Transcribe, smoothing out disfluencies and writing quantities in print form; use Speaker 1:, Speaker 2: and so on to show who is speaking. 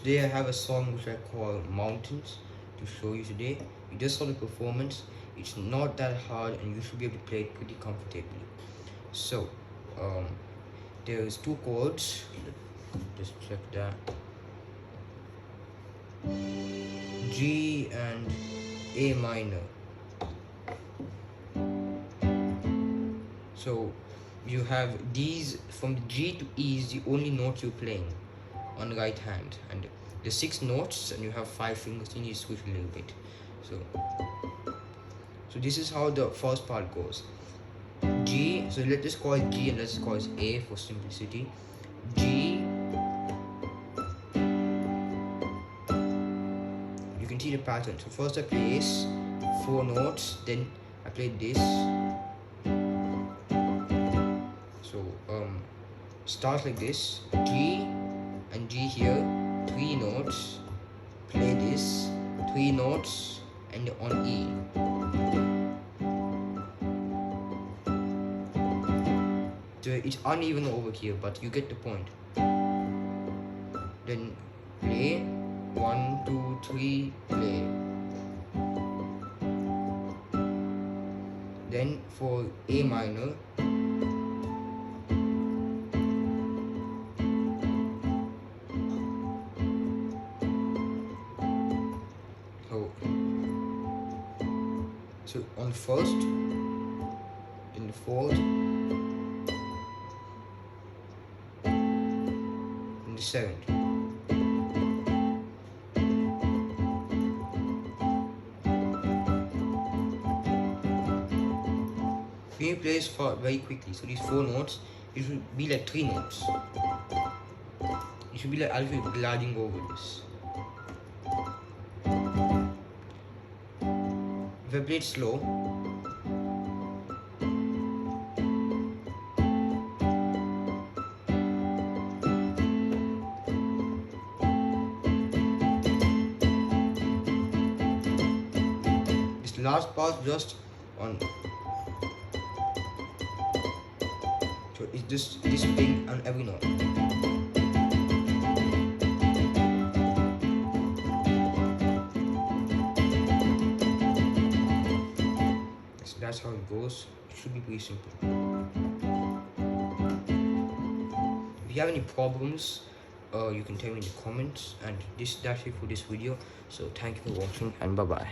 Speaker 1: Today I have a song which I call Mountains to show you today. You just saw the performance. It's not that hard and you should be able to play it pretty comfortably. So, there's two chords. Just check that. G and A minor. So you have these from the G to E is the only note you're playing on the right hand, and the 6 notes, and you have 5 fingers. You need to switch a little bit. So this is how the first part goes. G. So let's just call it G and let's call it A for simplicity. G. You can see the pattern. So first I play this 4 notes, then I play this. So start like this. G and G here, 3 notes, play this, 3 notes, and on E. So it's uneven over here, but you get the point. Then play, 1, 2, 3, play. Then for A minor, so on the first, then the fourth, and the seventh. When you play this very quickly, so these 4 notes, it should be like 3 notes. It should be like I'll be gliding over this. If I play it slow, this last part just on. So it's just this thing on every note. That's how it goes. It should be pretty simple. If you have any problems, you can tell me in the comments. And that's it for this video. So thank you for watching and bye bye.